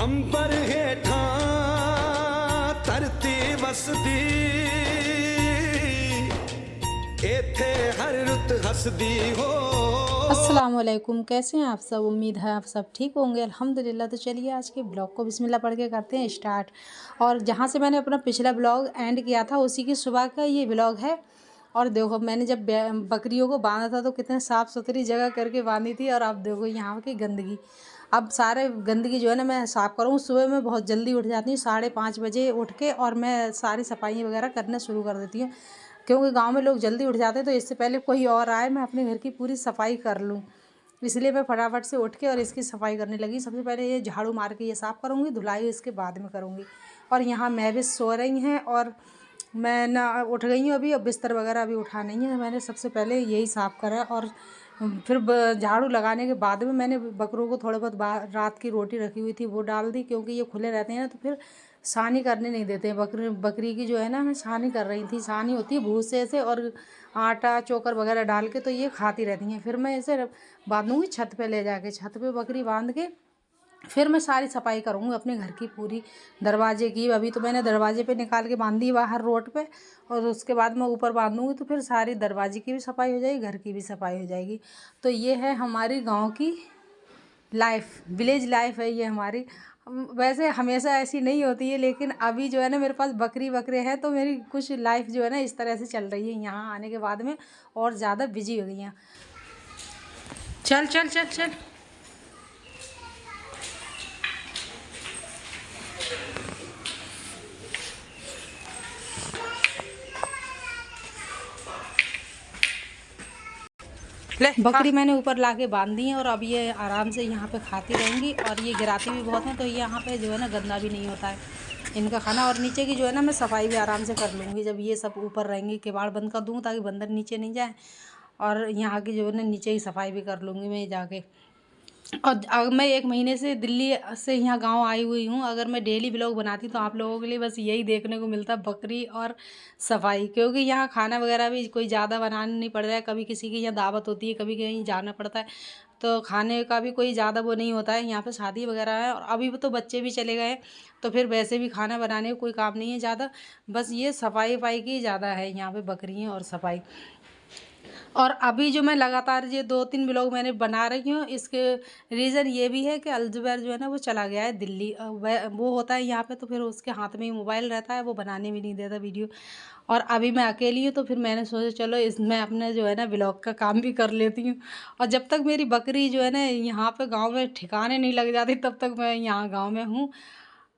अंबर हेठा धरती वसदी एथे हर रुत हसदी हो। अस्सलाम वालेकुम, कैसे हैं आप सब। उम्मीद है आप सब ठीक होंगे अल्हम्दुलिल्लाह। तो चलिए आज के ब्लॉग को बिस्मिल्लाह पढ़ के करते हैं स्टार्ट। और जहाँ से मैंने अपना पिछला ब्लॉग एंड किया था उसी की सुबह का ये ब्लॉग है। और देखो मैंने जब बकरियों को बांधा था तो कितने साफ़ सुथरी जगह करके बांधी थी। और अब देखो यहाँ की गंदगी, अब सारे गंदगी जो है ना मैं साफ़ करूँ। सुबह में बहुत जल्दी उठ जाती हूँ, 5:30 बजे उठ के, और मैं सारी सफाई वगैरह करना शुरू कर देती हूँ, क्योंकि गांव में लोग जल्दी उठ जाते हैं। तो इससे पहले कोई और आए मैं अपने घर की पूरी सफाई कर लूँ, इसलिए मैं फटाफट से उठ के और इसकी सफाई करने लगी। सबसे पहले ये झाड़ू मार के ये साफ़ करूँगी, धुलाई इसके बाद में करूँगी। और यहाँ मैं भी सो रही हैं और मैं ना उठ गई हूँ अभी। अब बिस्तर वगैरह अभी उठा नहीं है, मैंने सबसे पहले यही साफ़ करा। और फिर झाड़ू लगाने के बाद में मैंने बकरों को थोड़ा बहुत रात की रोटी रखी हुई थी वो डाल दी, क्योंकि ये खुले रहते हैं ना तो फिर सानी करने नहीं देते हैं। बकरी की जो है ना मैं सानी कर रही थी। सानी होती है भूसे से और आटा चोकर वगैरह डाल के, तो ये खाती रहती हैं। फिर मैं इसे बांधूँगी छत पे ले जाके, छत पे बकरी बांध के फिर मैं सारी सफाई करूँगी अपने घर की पूरी, दरवाजे की। अभी तो मैंने दरवाजे पे निकाल के बांध दी बाहर रोड पे, और उसके बाद मैं ऊपर बांधूँगी तो फिर सारी दरवाजे की भी सफाई हो जाएगी, घर की भी सफाई हो जाएगी। तो ये है हमारी गांव की लाइफ, विलेज लाइफ है ये हमारी। वैसे हमेशा ऐसी नहीं होती है, लेकिन अभी जो है ना मेरे पास बकरे हैं तो मेरी कुछ लाइफ जो है ना इस तरह से चल रही है। यहाँ आने के बाद में और ज़्यादा बिजी हो गई हैं। चल चल चल चल। बकरी मैंने ऊपर लाके बांध दी है और अब ये आराम से यहाँ पे खाती रहेंगी। और ये गिराती भी बहुत हैं, तो यहाँ पे जो है ना गंदा भी नहीं होता है इनका खाना। और नीचे की जो है ना मैं सफाई भी आराम से कर लूँगी जब ये सब ऊपर रहेंगी। किवाड़ बंद कर दूँ ताकि बंदर नीचे नहीं जाए, और यहाँ की जो है ना नीचे की सफाई भी कर लूँगी मैं जाके। और मैं 1 महीने से दिल्ली से यहाँ गांव आई हुई हूँ। अगर मैं डेली ब्लॉग बनाती तो आप लोगों के लिए बस यही देखने को मिलता, बकरी और सफाई। क्योंकि यहाँ खाना वगैरह भी कोई ज़्यादा बनाना नहीं पड़ रहा है। कभी किसी की यहाँ दावत होती है, कभी कहीं जाना पड़ता है, तो खाने का भी कोई ज़्यादा वो नहीं होता है। यहाँ पे शादी वगैरह है और अभी तो बच्चे भी चले गए, तो फिर वैसे भी खाना बनाने का कोई काम नहीं है ज़्यादा। बस ये सफाई वफाई की ज़्यादा है यहाँ पे, बकरी और सफाई। और अभी जो मैं लगातार ये 2-3 ब्लॉग मैंने बना रही हूँ, इसके रीज़न ये भी है कि अलजुबैर जो है ना वो चला गया है दिल्ली। वो होता है यहाँ पे, तो फिर उसके हाथ में ही मोबाइल रहता है, वो बनाने भी नहीं देता वीडियो। और अभी मैं अकेली हूँ तो फिर मैंने सोचा चलो इसमें अपने जो है ना ब्लॉग का काम भी कर लेती हूँ। और जब तक मेरी बकरी जो है ना यहाँ पे गाँव में ठिकाने नहीं लग जाती तब तक मैं यहाँ गाँव में हूँ।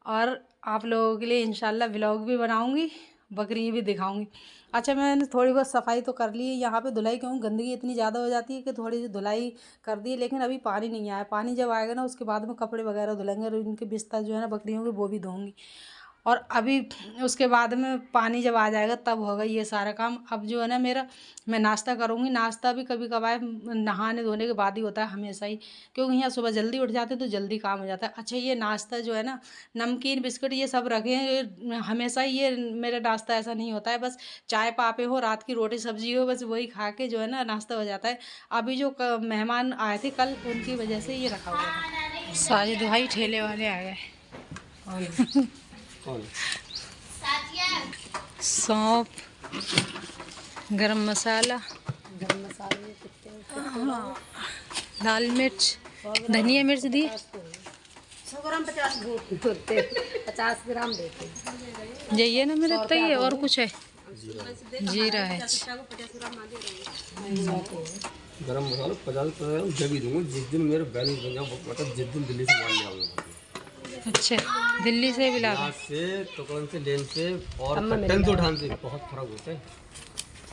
और आप लोगों के लिए इंशाल्लाह ब्लॉग भी बनाऊँगी, बकरी भी दिखाऊँगी। अच्छा मैंने थोड़ी बहुत सफाई तो कर ली है यहाँ पे। धुलाई क्यों, गंदगी इतनी ज़्यादा हो जाती है कि थोड़ी सी धुलाई कर दी, लेकिन अभी पानी नहीं आया। पानी जब आएगा ना उसके बाद में कपड़े वगैरह धुलेंगे और इनके बिस्तर जो है ना बकरियों के वो भी धोऊँगी। और अभी उसके बाद में पानी जब आ जाएगा तब होगा ये सारा काम। अब जो है ना मेरा, मैं नाश्ता करूँगी। नाश्ता भी कभी कभार नहाने धोने के बाद ही होता है हमेशा ही, क्योंकि यहाँ सुबह जल्दी उठ जाते हैं तो जल्दी काम हो जाता है। अच्छा ये नाश्ता जो है ना, नमकीन बिस्कुट ये सब रखे हैं हमेशा ही। ये मेरा नाश्ता ऐसा नहीं होता है बस चाय पापे हो, रात की रोटी सब्जी हो, बस वही खा के जो है ना नाश्ता हो जाता है। अभी जो मेहमान आए थे कल, उनकी वजह से ये रखा हुआ था। साजिद भाई ठेले वाले आ गए। सौंफ, गरम मसाला, हाँ, लाल मिर्च, धनिया मिर्च दी 100 ग्राम 50 ग्राम देते जाइए ना मेरे तो। ये और कुछ है, जीरा है, गरम मसाला 50 ग्राम जब ही दूंगा जिस दिन मेरा बैलेंस बन जाए, मतलब जिस दिन दिल्ली से माल ले आऊँगा। अच्छा दिल्ली से भी ला दो। से टोकन से लेन से और कट्टन से उठाने से बहुत फर्क होता है।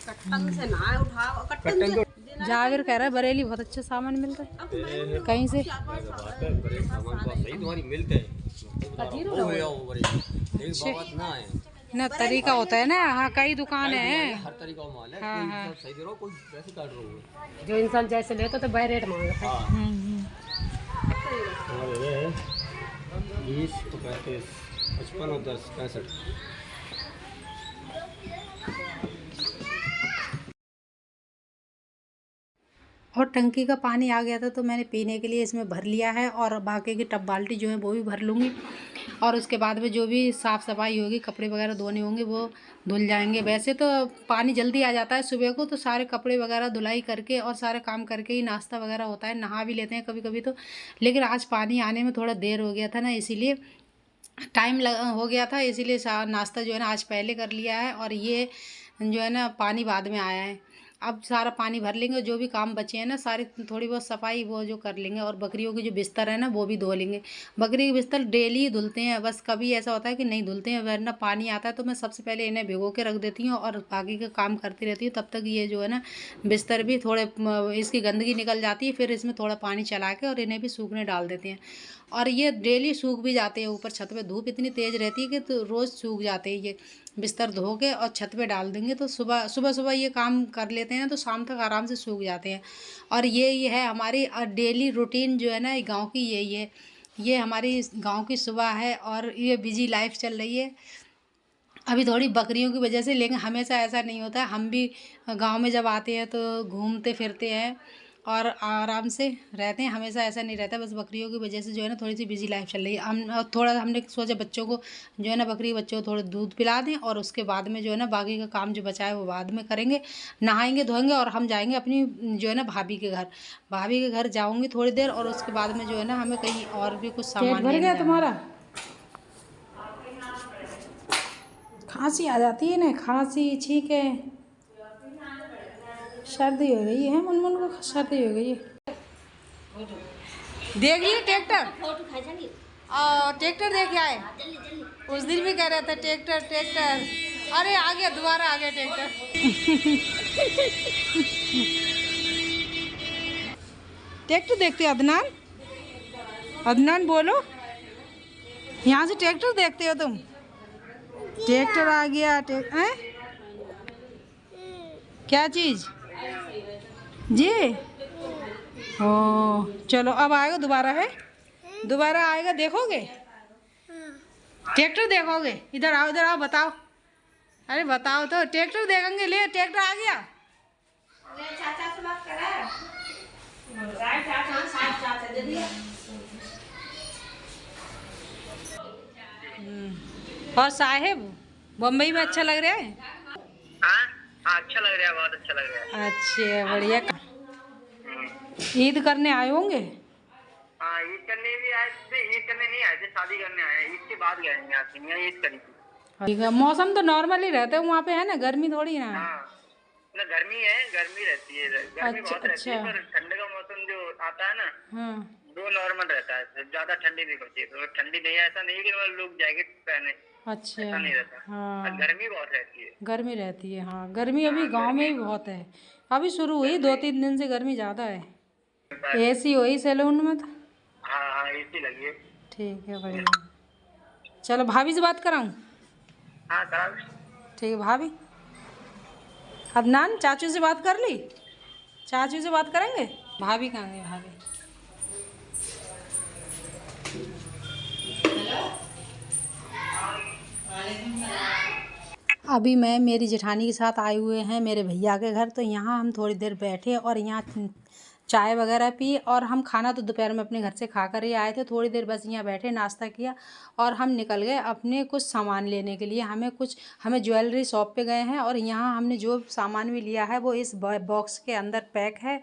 कट्टन से ना उठाओ, कट्टन को जाविर कह रहा है बरेली बहुत अच्छा सामान मिलता है कहीं से। बड़े सामान तो सही तुम्हारी मिलते हैं, वो या वो बड़े एक बात ना है ना, तरीका होता है ना। हाँ कई दुकान है, हर तरीका का माल है। हाँ, कोई हाँ। सही दे रहा हो, कोई वैसे काट रहा हो। जो इंसान जैसे लेता तो वह रेट मांगता है। 20 तो 35 55 और 10 65। और टंकी का पानी आ गया था तो मैंने पीने के लिए इसमें भर लिया है, और बाकी की टब बाल्टी जो है वो भी भर लूँगी। और उसके बाद में जो भी साफ़ सफाई होगी, कपड़े वगैरह धोने होंगे वो धुल जाएंगे। वैसे तो पानी जल्दी आ जाता है सुबह को, तो सारे कपड़े वगैरह धुलाई करके और सारे काम करके ही नाश्ता वगैरह होता है, नहा भी लेते हैं कभी कभी तो। लेकिन आज पानी आने में थोड़ा देर हो गया था ना, इसीलिए टाइम हो गया था, इसीलिए नाश्ता जो है ना आज पहले कर लिया है, और ये जो है ना पानी बाद में आया है। अब सारा पानी भर लेंगे, जो भी काम बचे हैं ना सारी थोड़ी बहुत सफाई वो जो कर लेंगे, और बकरियों के जो बिस्तर है ना वो भी धो लेंगे। बकरी के बिस्तर डेली ही धुलते हैं, बस कभी ऐसा होता है कि नहीं धुलते हैं, वरना पानी आता है तो मैं सबसे पहले इन्हें भिगो के रख देती हूँ और बाकी का काम करती रहती हूँ। तब तक ये जो है ना बिस्तर भी थोड़े इसकी गंदगी निकल जाती है, फिर इसमें थोड़ा पानी चला के और इन्हें भी सूखने डाल देते हैं, और ये डेली सूख भी जाते हैं। ऊपर छत पे धूप इतनी तेज़ रहती है कि तो रोज़ सूख जाते हैं। ये बिस्तर धो के और छत पे डाल देंगे तो सुबह सुबह ये काम कर लेते हैं तो शाम तक आराम से सूख जाते हैं। और ये है हमारी डेली रूटीन जो है ना गांव की, यही है, ये हमारी गांव की सुबह है, और ये बिजी लाइफ चल रही है अभी थोड़ी बकरियों की वजह से। लेकिन हमेशा ऐसा नहीं होता, हम भी गांव में जब आते हैं तो घूमते फिरते हैं और आराम से रहते हैं, हमेशा ऐसा नहीं रहता। बस बकरियों की वजह से जो है ना थोड़ी सी बिजी लाइफ चल रही है। हम थोड़ा हमने सोचा बच्चों को जो है ना बकरी बच्चों को थोड़ा दूध पिला दें, और उसके बाद में जो है ना बाकी का काम जो बचा है वो बाद में करेंगे, नहाएंगे धोएंगे, और हम जाएंगे अपनी जो है ना भाभी के घर। भाभी के घर जाऊँगी थोड़ी देर, और उसके बाद में जो है ना हमें कहीं और भी कुछ सामान भर गया। तुम्हारा खांसी आ जाती है ना, खांसी ठीक है, सर्दी हो गई है, मुनमुन को सर्दी हो गई है। देखिए ट्रैक्टर, ट्रैक्टर देख आए, उस दिन भी कह रहे थे ट्रैक्टर ट्रैक्टर, अरे आ गया, दोबारा आ गया ट्रैक्टर। ट्रैक्टर देखते हो अदनान? अदनान बोलो, यहाँ से ट्रैक्टर देखते हो तुम? ट्रैक्टर आ गया, क्या चीज़ जी? ओ चलो अब आएगा दोबारा, है दोबारा आएगा, देखोगे ट्रैक्टर देखोगे? इधर आओ बताओ, अरे बताओ तो, ट्रैक्टर देखेंगे। ले ट्रैक्टर आ गया। और साहेब बम्बई में अच्छा लग रहा है? हाँ अच्छा लग रहा है, बहुत अच्छा लग रहा है। अच्छा बढ़िया। ईद करने आए होंगे? हाँ ईद करने भी आए थे, ईद करने नहीं आए थे, शादी करने आए। ईद के बाद गए हैं, यहाँ ईद करी थी। ठीक है, मौसम तो नॉर्मल ही रहता है वहाँ पे, है ना? गर्मी थोड़ी ना? हाँ ना गर्मी है, गर्मी रहती है, गर्मी बहुत रहती है, पर ठंड का मौसम जो आता है ना वो नॉर्मल रहता है, ज्यादा ठंडी नहीं पड़ती है। तो ठंडी नहीं, ऐसा नहीं कि लोग जैकेट पहने, अच्छा ऐसा नहीं रहता। हाँ गर्मी बहुत रहती है, गर्मी रहती है। हाँ गर्मी अभी गांव में भी बहुत है, अभी शुरू हुई 2-3 दिन से गर्मी ज़्यादा है। एसी हुई सैलून में तो? हाँ हाँ एसी लगी है। ठीक है बढ़िया। चलो भाभी से बात कराऊँ? हाँ कराओ। ठीक है भाभी। अदनान चाचू से बात कर ली? चाचू से बात करेंगे? भाभी कहाँ गई भाभी? अभी मैं मेरी जेठानी के साथ आए हुए हैं मेरे भैया के घर, तो यहाँ हम थोड़ी देर बैठे और यहाँ चाय वगैरह पी, और हम खाना तो दोपहर में अपने घर से खा कर ही आए थे। थोड़ी देर बस यहाँ बैठे, नाश्ता किया और हम निकल गए अपने कुछ सामान लेने के लिए। हमें ज्वेलरी शॉप पे गए हैं, और यहाँ हमने जो सामान भी लिया है वो इस बॉक्स के अंदर पैक है।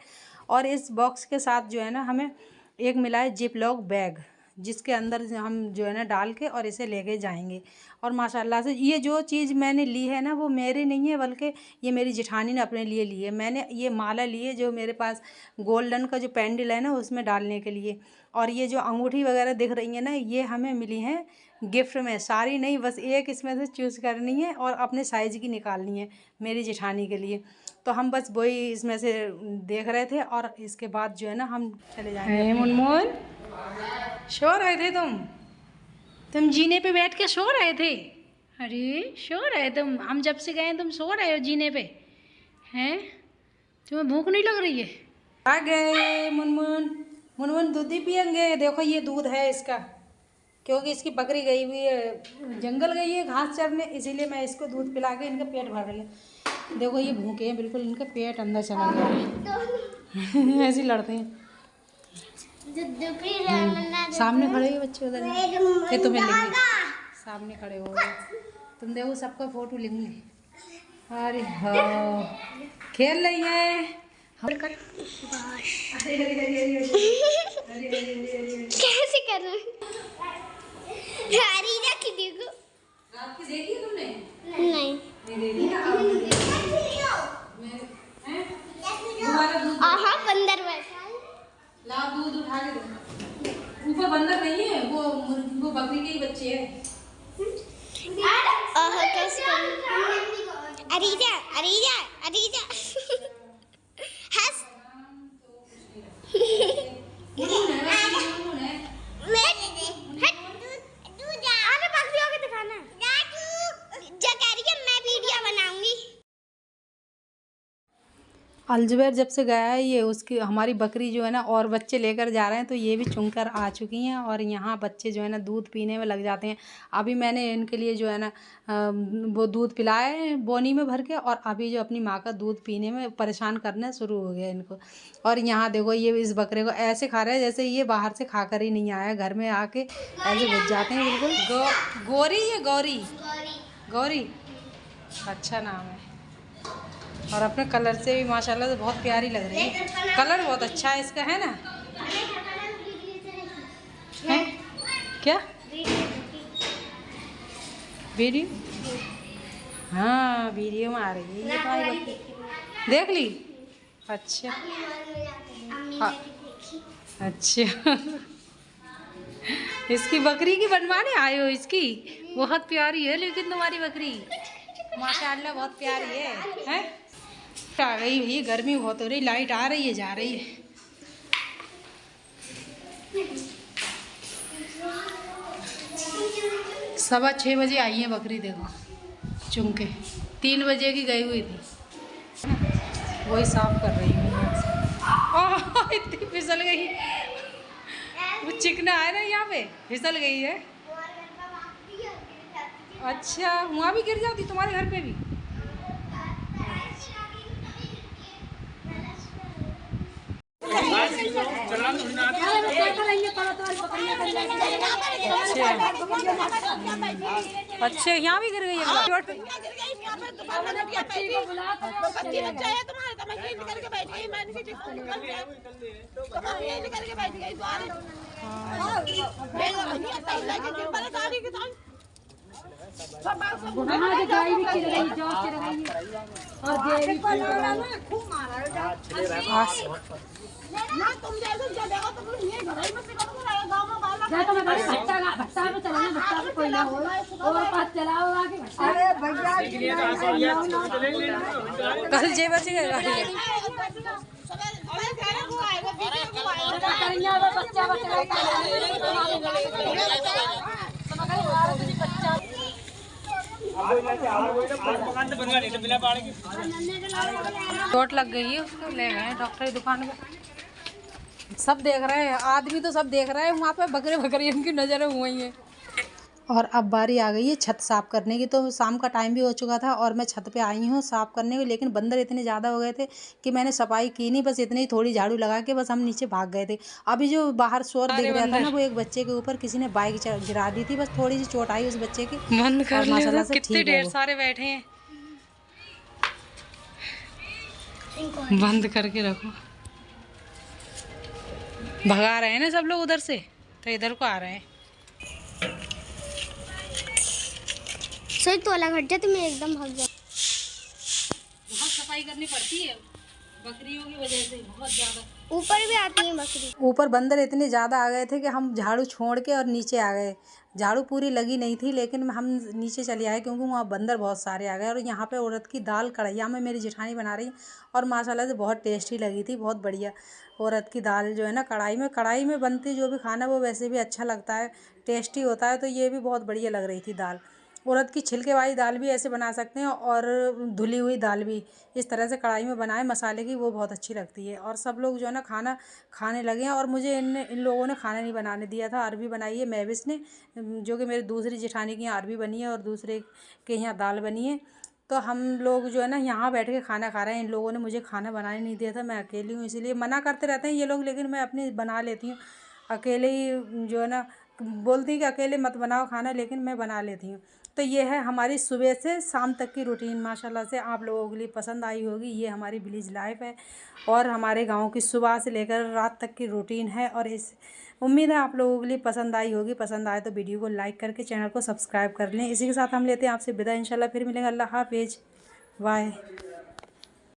और इस बॉक्स के साथ जो है ना हमें एक मिला है जिप लॉक बैग, जिसके अंदर हम जो है ना डाल के और इसे लेके जाएंगे। और माशाल्लाह से ये जो चीज़ मैंने ली है ना वो मेरी नहीं है, बल्कि ये मेरी जेठानी ने अपने लिए ली है। मैंने ये माला ली है जो मेरे पास गोल्डन का जो पेंडल है ना उसमें डालने के लिए, और ये जो अंगूठी वगैरह दिख रही है ना ये हमें मिली हैं गिफ्ट में। सारी नहीं, बस एक इसमें से चूज़ करनी है और अपने साइज़ की निकालनी है मेरी जेठानी के लिए। तो हम बस वही इसमें से देख रहे थे, और इसके बाद जो है ना हम चले जाएंगे। मुनमुन सो रहे थे तुम जीने पे बैठ के सो रहे थे? अरे सो रहे तुम? हम जब से गए तुम सो रहे हो जीने पे, हैं? तुम्हें भूख नहीं लग रही है? आ गए मुनमुन दूध ही पियेंगे। देखो ये दूध है इसका, क्योंकि इसकी बकरी गई हुई है, जंगल गई है घास चरने, इसीलिए मैं इसको दूध पिला के इनका पेट भर लिया। देखो ये भूखे हैं बिल्कुल, इनका पेट अंदर चला गया है। ऐसे ही लड़ते हैं। सामने खड़े हुए बच्चे उधर ये तुम्हें लेंगे, सामने खड़े हो गए तुम, देखो सबका फोटो लेंगे। अरे हाँ खेल रही है। कैसे कर रहे की देखो, रात की देखी है तुमने? नहीं देखी ना। आहा बंदर बैठा है। ला दूध उठा के दे। ऊपर बंदर नहीं है, वो बकरी के ही बच्चे हैं। आहा कैसे अरीजा अरीजा अरीजा हंस अरे बकरियों के दिखाना जा कह रही है मैं वीडियो बनाऊंगी। अलजबेर जब से गया है ये उसकी हमारी बकरी जो है ना और बच्चे लेकर जा रहे हैं, तो ये भी चुनकर आ चुकी हैं और यहाँ बच्चे जो है ना दूध पीने में लग जाते हैं। अभी मैंने इनके लिए जो है ना वो दूध पिलाया है बोनी में भर के, और अभी जो अपनी माँ का दूध पीने में परेशान करना शुरू हो गया इनको। और यहाँ देखो ये इस बकरे को ऐसे खा रहे हैं जैसे ये बाहर से खा कर ही नहीं आया, घर में आके ऐसे घुस जाते हैं बिल्कुल। गौरी या गौरी? गौरी अच्छा नाम है। और अपने कलर से भी माशाल्लाह से बहुत प्यारी लग रही है, कलर बहुत अच्छा है इसका, है ना? है क्या वीडियो? हाँ वीडियो में आ रही है ये भाई, देख ली? अच्छा हाँ अच्छा इसकी बकरी की बनवाने आए हो? इसकी बहुत प्यारी है लेकिन तुम्हारी बकरी माशाल्लाह बहुत प्यारी है? आ गई भैया, गर्मी बहुत हो रही, लाइट आ रही है जा रही है। सवा 6 बजे आई है बकरी, देखो चुन के 3 बजे की गई हुई थी, वही साफ कर रही हूँ। ओह इतनी फिसल गई, वो चिकना है ना यहाँ पे, फिसल गई है। अच्छा वहाँ भी गिर जाती तुम्हारे घर पे भी? अच्छा यहाँ भी गिर गई है? ना तुम जैसे देखो तुम ये घर में से कब गांव में बाल जा तो मैं भट्टा में चलाना, भट्टा में कोई ना हो और पास चलाओ आगे भट्टा। अरे भैया कल जे बचे गए बच्चा चोट लग गई है उसको, ले गए डॉक्टर की दुकान पे। सब देख रहे हैं, आदमी तो सब देख रहे हैं, वहाँ पे बकरे बकरी इनकी नज़रें हुई हैं। और अब बारी आ गई है छत साफ़ करने की, तो शाम का टाइम भी हो चुका था और मैं छत पे आई हूँ साफ़ करने को, लेकिन बंदर इतने ज़्यादा हो गए थे कि मैंने सफाई की नहीं, बस इतनी थोड़ी झाड़ू लगा के बस हम नीचे भाग गए थे। अभी जो बाहर शोर दिख रहा था ना, वो एक बच्चे के ऊपर किसी ने बाइक गिरा दी थी, बस थोड़ी सी चोट आई उस बच्चे की। माशाल्लाह से कितने ढेर सारे बैठे हैं, बंद करके रखो। भगा रहे हैं ना सब लोग उधर से, तो इधर को आ रहे हैं। सोच तो अलग हट जाती, मैं एकदम भाग जाऊँ। बहुत सफाई करनी पड़ती है बकरियों की वजह से, बहुत ज़्यादा। ऊपर भी आती है बकरी। ऊपर बंदर इतने ज़्यादा आ गए थे कि हम झाड़ू छोड़ के और नीचे आ गए। झाड़ू पूरी लगी नहीं थी लेकिन हम नीचे चले आए क्योंकि वहाँ बंदर बहुत सारे आ गए। और यहाँ पे उड़द की दाल कढ़ैया में मेरी जेठानी बना रही और माशाल्लाह से बहुत टेस्टी लगी थी, बहुत बढ़िया। उड़द की दाल जो है ना कढ़ाई में बनती जो भी खाना वो वैसे भी अच्छा लगता है, टेस्टी होता है, तो ये भी बहुत बढ़िया लग रही थी दाल। उड़द की छिलके वाली दाल भी ऐसे बना सकते हैं और धुली हुई दाल भी इस तरह से कढ़ाई में बनाए मसाले की, वो बहुत अच्छी लगती है। और सब लोग जो है ना खाना खाने लगे हैं और मुझे इन लोगों ने खाना नहीं बनाने दिया था। अरबी बनाई है महविश ने, जो कि मेरी दूसरी जेठानी के यहाँ अरबी बनी है और दूसरे के यहाँ दाल बनी है। तो हम लोग जो है ना यहाँ बैठ के खाना खा रहे हैं। इन लोगों ने मुझे खाना बनाने नहीं दिया था, मैं अकेली हूँ, इसीलिए मना करते रहते हैं ये लोग, लेकिन मैं अपनी बना लेती हूँ अकेले ही। जो है ना बोलती है कि अकेले मत बनाओ खाना, लेकिन मैं बना लेती हूँ। तो ये है हमारी सुबह से शाम तक की रूटीन। माशाल्लाह से आप लोगों के लिए पसंद आई होगी। ये हमारी विलेज लाइफ है और हमारे गांव की सुबह से लेकर रात तक की रूटीन है। और इस उम्मीद है आप लोगों के लिए पसंद आई होगी। पसंद आए तो वीडियो को लाइक करके चैनल को सब्सक्राइब कर लें। इसी के साथ हम लेते हैं आपसे विदा। इंशाल्लाह फिर मिलेंगे। अल्लाह हाफिज़, बाय।